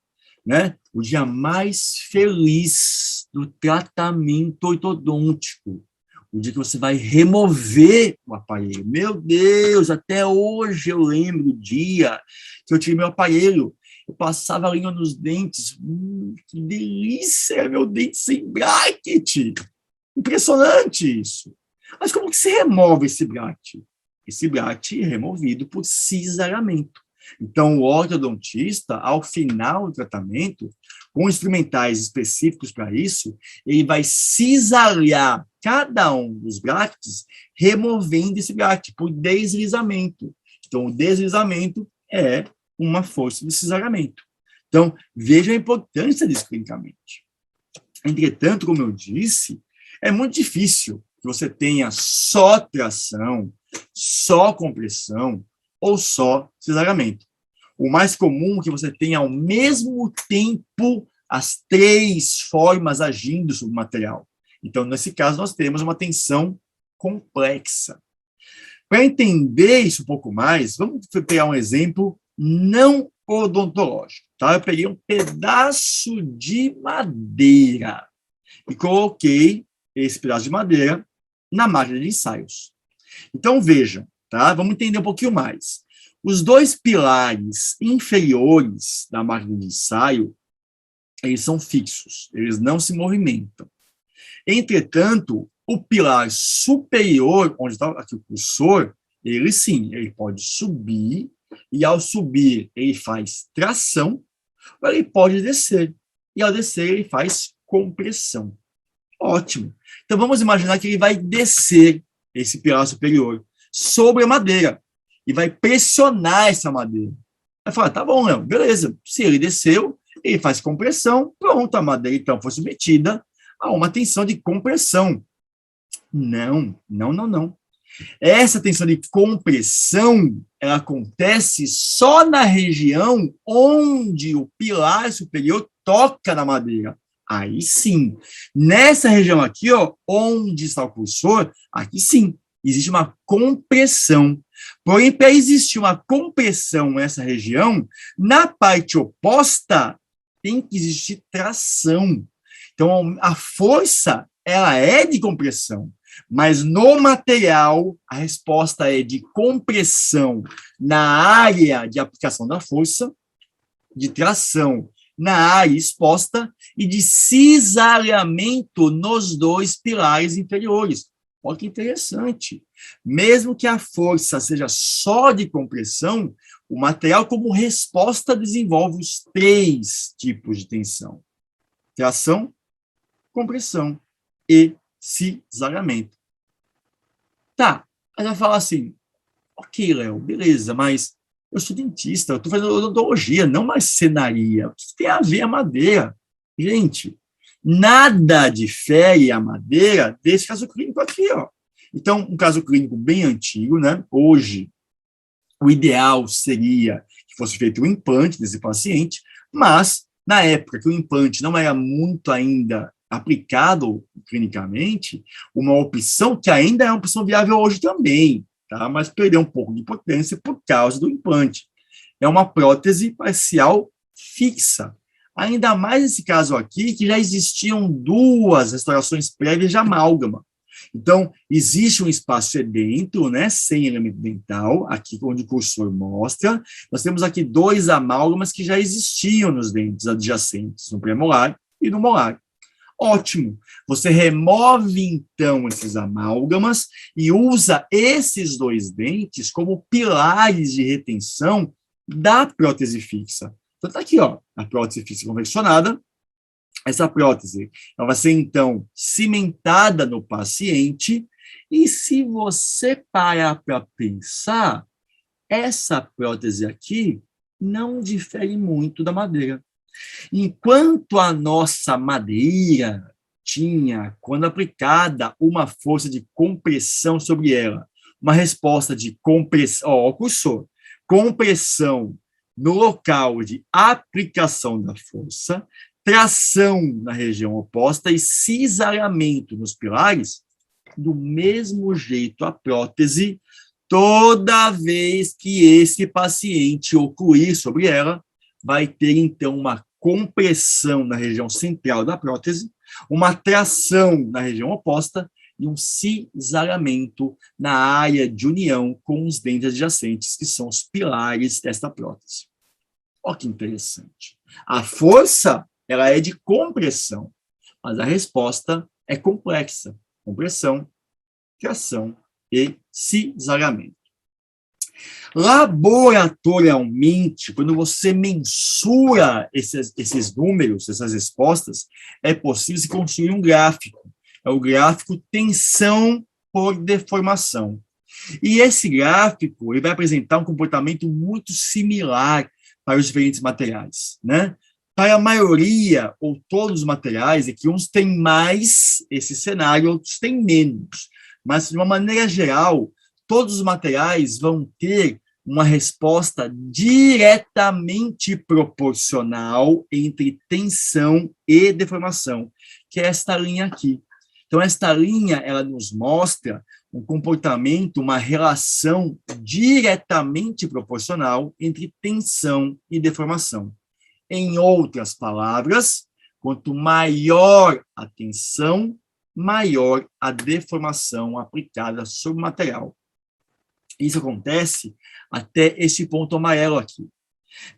né? O dia mais feliz do tratamento ortodôntico. O dia que você vai remover o aparelho. Meu Deus, até hoje eu lembro do dia que eu tirei meu aparelho. Eu passava a língua nos dentes. Que delícia, meu dente sem bracket. Impressionante isso. Mas como que se remove esse bracket? Esse bracket é removido por cisalhamento. Então, o ortodontista, ao final do tratamento, com instrumentais específicos para isso, ele vai cisalhar cada um dos brackets, removendo esse bracket por deslizamento. Então, o deslizamento é uma força de cisalhamento. Então, veja a importância disso clinicamente. Entretanto, como eu disse, é muito difícil que você tenha só tração, só compressão ou só cisalhamento. O mais comum é que você tenha ao mesmo tempo as três formas agindo sobre o material. Então, nesse caso, nós temos uma tensão complexa. Para entender isso um pouco mais, vamos pegar um exemplo não odontológico. Tá? Eu peguei um pedaço de madeira e coloquei esse pedaço de madeira na máquina de ensaios. Então, vejam, tá? Vamos entender um pouquinho mais. Os dois pilares inferiores da máquina de ensaio, eles são fixos, eles não se movimentam. Entretanto, o pilar superior, onde está aqui o cursor, ele sim, ele pode subir, e ao subir ele faz tração, ou ele pode descer, e ao descer ele faz compressão. Ótimo. Então, vamos imaginar que ele vai descer esse pilar superior sobre a madeira e vai pressionar essa madeira. Vai falar, tá bom, Léo, beleza. Se ele desceu, ele faz compressão, pronto, a madeira então foi submetida a uma tensão de compressão. Não, não, não, não. Essa tensão de compressão, ela acontece só na região onde o pilar superior toca na madeira. Aí sim. Nessa região aqui, ó, onde está o cursor, aqui sim, existe uma compressão. Porém, para existir uma compressão nessa região, na parte oposta, tem que existir tração. Então, a força, ela é de compressão. Mas no material, a resposta é de compressão na área de aplicação da força, de tração na área exposta e de cisalhamento nos dois pilares inferiores. Olha que interessante. Mesmo que a força seja só de compressão, o material, como resposta, desenvolve os 3 tipos de tensão: tração, compressão e cisalhamento. Tá, aí vai falar assim, ok, Léo, beleza, mas eu sou dentista, eu estou fazendo odontologia, não marcenaria. O que tem a ver a madeira? Gente, nada difere a madeira desse caso clínico aqui, ó. Então, um caso clínico bem antigo, né? Hoje, o ideal seria que fosse feito um implante nesse paciente, mas, na época que o implante não era muito ainda aplicado clinicamente, uma opção que ainda é uma opção viável hoje também, tá? Mas perdeu um pouco de potência por causa do implante. É uma prótese parcial fixa. Ainda mais nesse caso aqui, que já existiam 2 restaurações prévias de amálgama. Então, existe um espaço dentro, né, sem elemento dental, aqui onde o cursor mostra. Nós temos aqui 2 amálgamas que já existiam nos dentes adjacentes, no premolar e no molar. Ótimo. Você remove, então, esses amálgamas e usa esses 2 dentes como pilares de retenção da prótese fixa. Então, está aqui, ó, a prótese fixa convencionada. Essa prótese ela vai ser, então, cimentada no paciente. E se você parar para pensar, essa prótese aqui não difere muito da madeira. Enquanto a nossa madeira tinha, quando aplicada, uma força de compressão sobre ela, uma resposta de compressão, ó, o cursor, compressão no local de aplicação da força, tração na região oposta e cisalhamento nos pilares, do mesmo jeito a prótese, toda vez que esse paciente ocluir sobre ela, vai ter, então, uma compressão na região central da prótese, uma tração na região oposta e um cisalhamento na área de união com os dentes adjacentes, que são os pilares desta prótese. Olha que interessante. A força, ela é de compressão, mas a resposta é complexa. Compressão, tração e cisalhamento. Laboratorialmente, quando você mensura esses números, essas respostas, é possível se construir um gráfico. É o gráfico tensão por deformação. E esse gráfico ele vai apresentar um comportamento muito similar para os diferentes materiais, né? Para a maioria, ou todos os materiais, é que uns têm mais esse cenário, outros têm menos. Mas, de uma maneira geral, todos os materiais vão ter uma resposta diretamente proporcional entre tensão e deformação, que é esta linha aqui. Então, esta linha, ela nos mostra um comportamento, uma relação diretamente proporcional entre tensão e deformação. Em outras palavras, quanto maior a tensão, maior a deformação aplicada sobre o material. Isso acontece até este ponto amarelo aqui.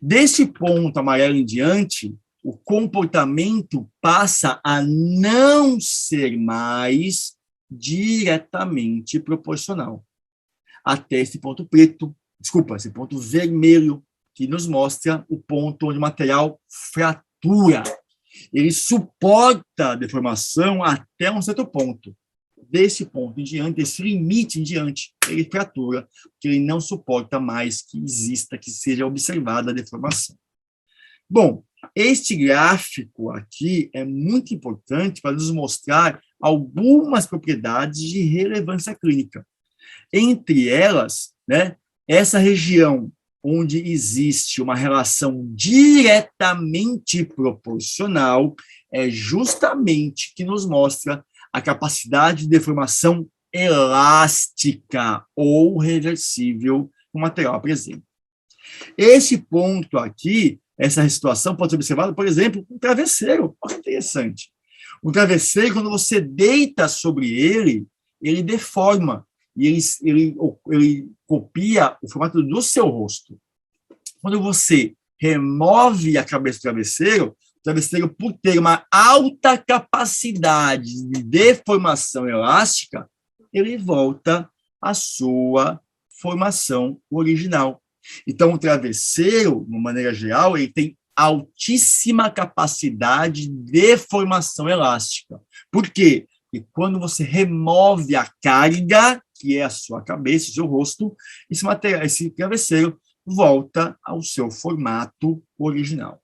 Deste ponto amarelo em diante, o comportamento passa a não ser mais diretamente proporcional. Até esse ponto preto, desculpa, esse ponto vermelho, que nos mostra o ponto onde o material fratura. Ele suporta a deformação até um certo ponto. Desse ponto em diante, desse limite em diante, ele fratura, porque ele não suporta mais que exista, que seja observada a deformação. Bom, Este gráfico aqui é muito importante para nos mostrar algumas propriedades de relevância clínica. Entre elas, né, essa região onde existe uma relação diretamente proporcional é justamente que nos mostra a capacidade de deformação elástica ou reversível que o material apresenta. Esse ponto aqui, essa situação pode ser observada, por exemplo, com um travesseiro. Olha que interessante. O travesseiro, quando você deita sobre ele, ele deforma e ele copia o formato do seu rosto. Quando você remove a cabeça do o travesseiro, por ter uma alta capacidade de deformação elástica, ele volta à sua formação original. Então, o travesseiro, de uma maneira geral, ele tem altíssima capacidade de deformação elástica. Por quê? Porque quando você remove a carga, que é a sua cabeça, o seu rosto, esse travesseiro volta ao seu formato original.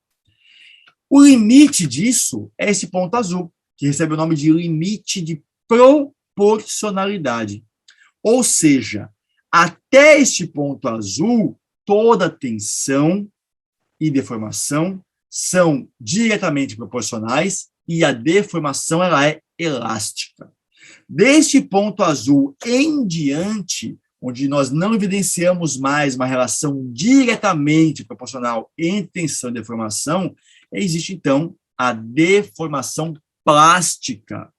O limite disso é esse ponto azul, que recebe o nome de limite de proporcionalidade. Ou seja, até este ponto azul, toda tensão e deformação são diretamente proporcionais e a deformação ela é elástica. Deste ponto azul em diante, onde nós não evidenciamos mais uma relação diretamente proporcional entre tensão e deformação, existe, então, a deformação plástica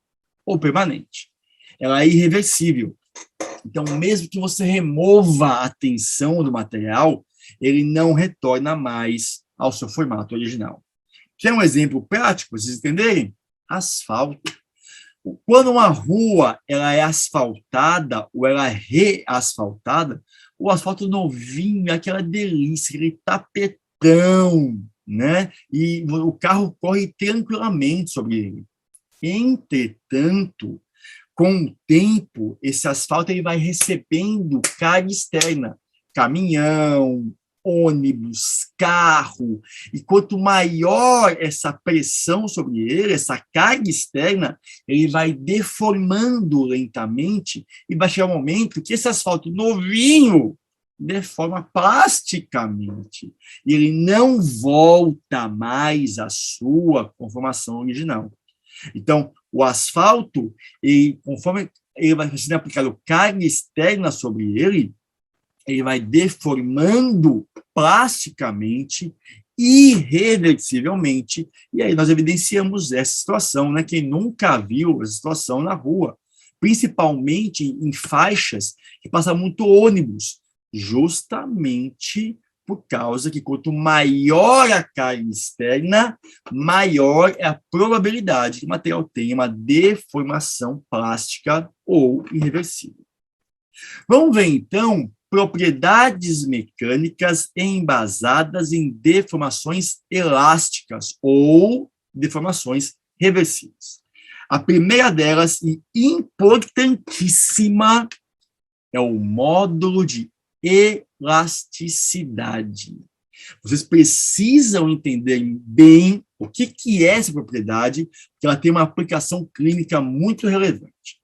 ou permanente. Ela é irreversível. Então, mesmo que você remova a tensão do material, ele não retorna mais ao seu formato original. Quer um exemplo prático, para vocês entenderem? Asfalto. Quando uma rua ela é asfaltada ou ela é reasfaltada, o asfalto novinho é aquela delícia, aquele tapetão, né? E o carro corre tranquilamente sobre ele. Entretanto, com o tempo, esse asfalto ele vai recebendo carga externa, caminhão, ônibus, carro, e quanto maior essa pressão sobre ele, essa carga externa, ele vai deformando lentamente e vai chegar um momento que esse asfalto novinho deforma plasticamente e ele não volta mais à sua conformação original. Então, o asfalto, conforme ele vai sendo aplicado carga externa sobre ele vai deformando plasticamente, irreversivelmente, e aí nós evidenciamos essa situação, né? Quem nunca viu essa situação na rua, principalmente em faixas que passa muito ônibus, justamente por causa que quanto maior a carga externa, maior é a probabilidade que o material tenha uma deformação plástica ou irreversível. Vamos ver, então, propriedades mecânicas embasadas em deformações elásticas ou deformações reversíveis. A primeira delas, e importantíssima, é o módulo de elasticidade. Vocês precisam entender bem o que é essa propriedade, porque ela tem uma aplicação clínica muito relevante.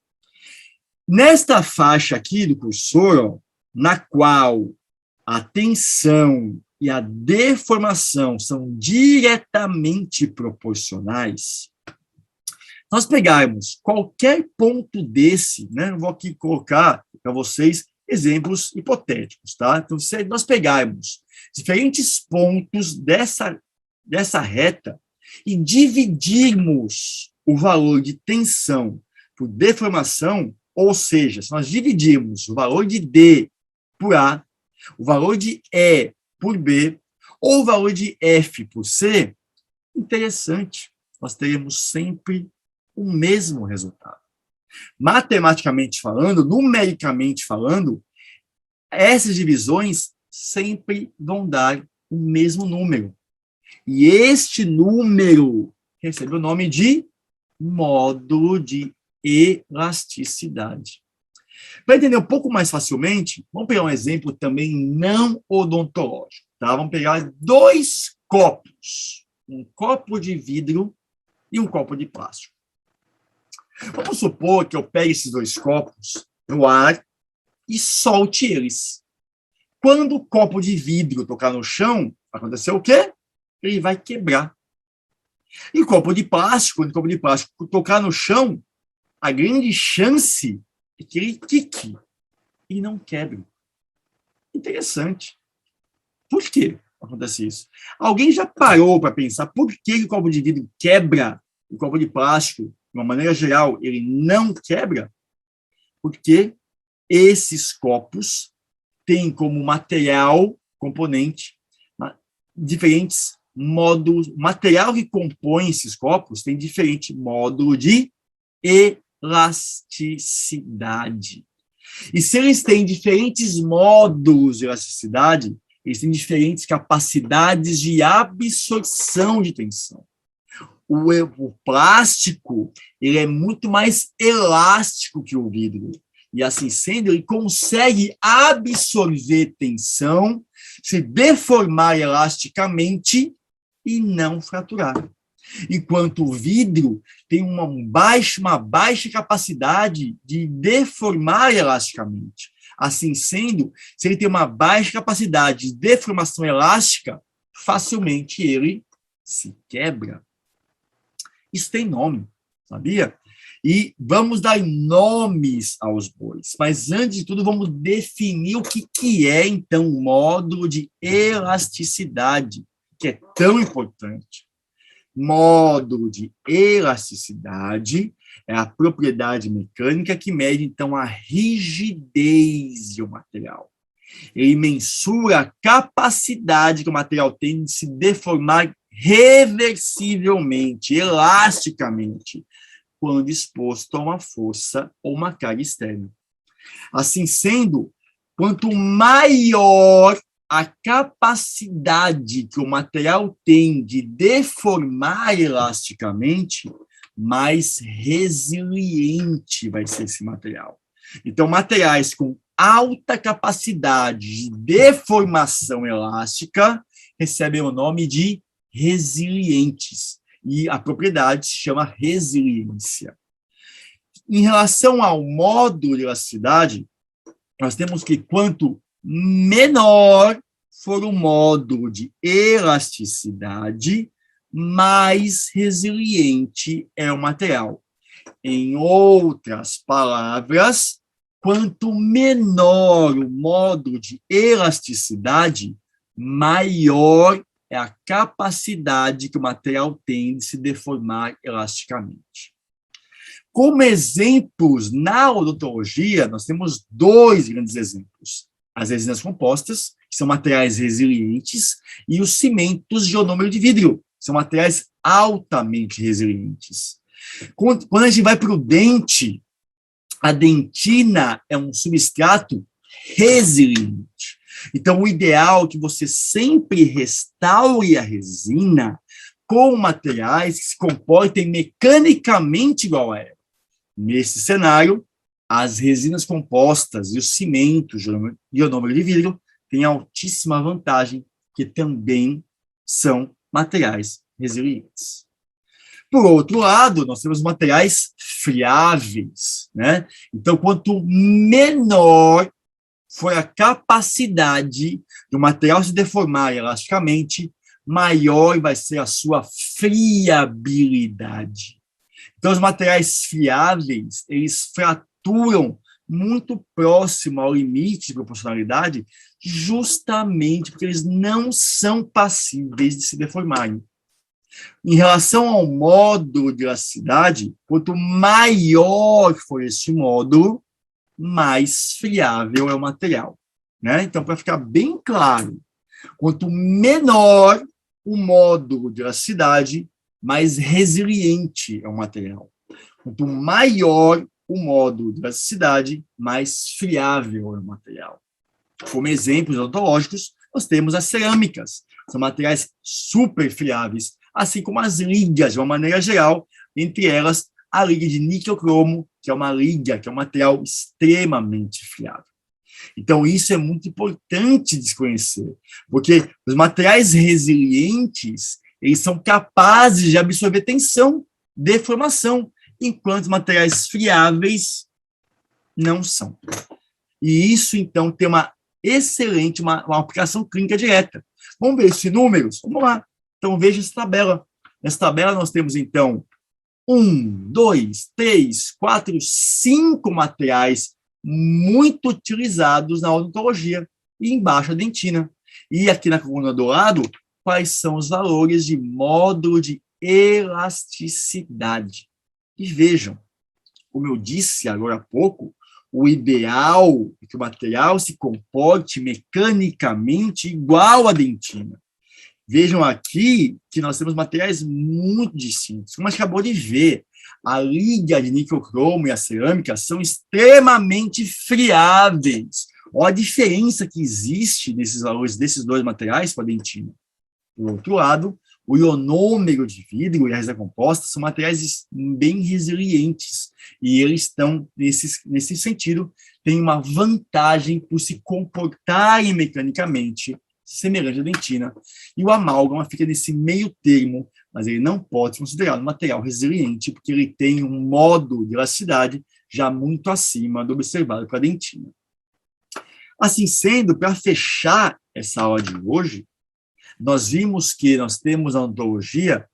Nesta faixa aqui do cursor, ó, na qual a tensão e a deformação são diretamente proporcionais, nós pegarmos qualquer ponto desse, né? Eu vou aqui colocar para vocês exemplos hipotéticos, tá? Então, se nós pegarmos diferentes pontos dessa reta e dividirmos o valor de tensão por deformação, ou seja, se nós dividirmos o valor de D por A, o valor de E por B, ou o valor de F por C, interessante, nós teremos sempre o mesmo resultado. Matematicamente falando, numericamente falando, essas divisões sempre vão dar o mesmo número. E este número recebe o nome de módulo de elasticidade. Para entender um pouco mais facilmente, vamos pegar um exemplo também não odontológico. Tá? Vamos pegar 2 copos. um copo de vidro e um copo de plástico. Vamos supor que eu pegue esses dois copos no ar e solte eles. Quando o copo de vidro tocar no chão, vai acontecer o quê? Ele vai quebrar. E o copo de plástico, quando o copo de plástico tocar no chão, a grande chance é que ele quique e não quebre. Interessante. Por que acontece isso? Alguém já parou para pensar por que o copo de vidro quebra, o copo de plástico, de uma maneira geral, ele não quebra? Porque esses copos têm como material, componente, diferentes módulos. O material que compõe esses copos tem diferente módulo de elasticidade. E se eles têm diferentes módulos de elasticidade, eles têm diferentes capacidades de absorção de tensão. O plástico, ele é muito mais elástico que o vidro. E assim sendo, ele consegue absorver tensão, se deformar elasticamente e não fraturar. Enquanto o vidro tem uma baixa capacidade de deformar elasticamente. Assim sendo, se ele tem uma baixa capacidade de deformação elástica, facilmente ele se quebra. Isso tem nome, sabia? E vamos dar nomes aos bois. Mas, antes de tudo, vamos definir o que é, então, o módulo de elasticidade, que é tão importante. Módulo de elasticidade é a propriedade mecânica que mede, então, a rigidez de um material. Ele mensura a capacidade que o material tem de se deformar reversivelmente, elasticamente, quando exposto a uma força ou uma carga externa. Assim sendo, quanto maior a capacidade que o material tem de deformar elasticamente, mais resiliente vai ser esse material. Então, materiais com alta capacidade de deformação elástica recebem o nome de resilientes. E a propriedade se chama resiliência. Em relação ao módulo de elasticidade, nós temos que quanto menor for o módulo de elasticidade, mais resiliente é o material. Em outras palavras, quanto menor o módulo de elasticidade, maior é a capacidade que o material tem de se deformar elasticamente. Como exemplos na odontologia, nós temos dois grandes exemplos. As resinas compostas, que são materiais resilientes, e os cimentos de ionômero de vidro, que são materiais altamente resilientes. Quando a gente vai para o dente, a dentina é um substrato resiliente. Então, o ideal é que você sempre restaure a resina com materiais que se comportem mecanicamente igual a ela. Nesse cenário, as resinas compostas e os cimentos de ionômero de vidro têm altíssima vantagem, que também são materiais resilientes. Por outro lado, nós temos materiais friáveis, né? Então, quanto menor for a capacidade do material se deformar elasticamente, maior vai ser a sua friabilidade. Então, os materiais friáveis, eles fraturam muito próximo ao limite de proporcionalidade, justamente porque eles não são passíveis de se deformarem. Em relação ao módulo de elasticidade, quanto maior for este módulo, mais friável é o material, né? Então, para ficar bem claro, quanto menor o módulo de elasticidade, mais resiliente é o material. Quanto maior o módulo de elasticidade, mais friável é o material. Como exemplos odontológicos, nós temos as cerâmicas, são materiais super friáveis, assim como as ligas, de uma maneira geral, entre elas a liga de níquel-cromo, que é uma liga, que é um material extremamente friável. Então, isso é muito importante desconhecer, porque os materiais resilientes, Eles são capazes de absorver tensão, deformação, enquanto os materiais friáveis não são. E isso, então, tem uma excelente, uma aplicação clínica direta. Vamos ver esses números? Vamos lá. Então, veja essa tabela. Nessa tabela, nós temos, então, 1, 2, 3, 4, 5 materiais muito utilizados na odontologia e embaixo a dentina. E aqui na coluna do lado, quais são os valores de módulo de elasticidade. E vejam, como eu disse agora há pouco, o ideal é que o material se comporte mecanicamente igual à dentina. Vejam aqui que nós temos materiais muito distintos. Como a gente acabou de ver, a liga de nicocromo e a cerâmica são extremamente friáveis. Olha a diferença que existe nesses valores desses dois materiais para a dentina. Por outro lado, o ionômero de vidro e a resina composta são materiais bem resilientes, e eles estão, nesse sentido, têm uma vantagem por se comportarem mecanicamente semelhante à dentina, e o amálgama fica nesse meio termo, mas ele não pode ser considerado um material resiliente, porque ele tem um modo de elasticidade já muito acima do observado para a dentina. Assim sendo, para fechar essa aula de hoje, nós vimos que nós temos na odontologia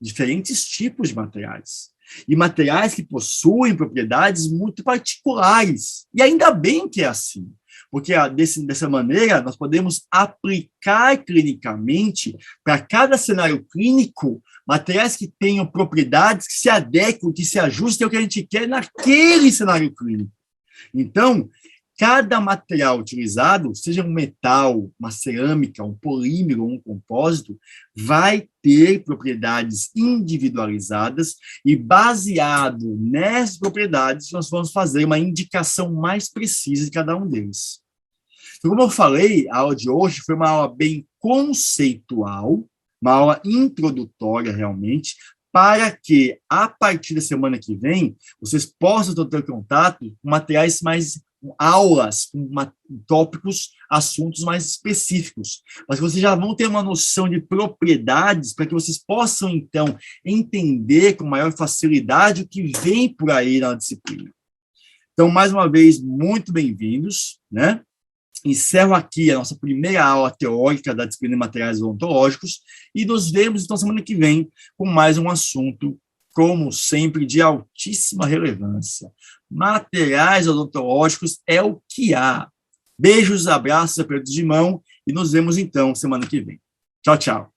diferentes tipos de materiais, e materiais que possuem propriedades muito particulares, e ainda bem que é assim, porque dessa maneira nós podemos aplicar clinicamente para cada cenário clínico materiais que tenham propriedades que se adequem, que se ajustem ao que a gente quer naquele cenário clínico. Então, cada material utilizado, seja um metal, uma cerâmica, um polímero ou um compósito, vai ter propriedades individualizadas e, baseado nessas propriedades, nós vamos fazer uma indicação mais precisa de cada um deles. Então, como eu falei, a aula de hoje foi uma aula bem conceitual, uma aula introdutória realmente, para que, a partir da semana que vem, vocês possam ter contato com materiais mais aulas, com tópicos, assuntos mais específicos, mas vocês já vão ter uma noção de propriedades para que vocês possam, então, entender com maior facilidade o que vem por aí na disciplina. Então, mais uma vez, muito bem-vindos, né? Encerro aqui a nossa primeira aula teórica da disciplina de materiais odontológicos e nos vemos, então, semana que vem com mais um assunto, como sempre, de altíssima relevância. Materiais odontológicos é o que há. Beijos, abraços, apertos de mão e nos vemos, então, semana que vem. Tchau, tchau.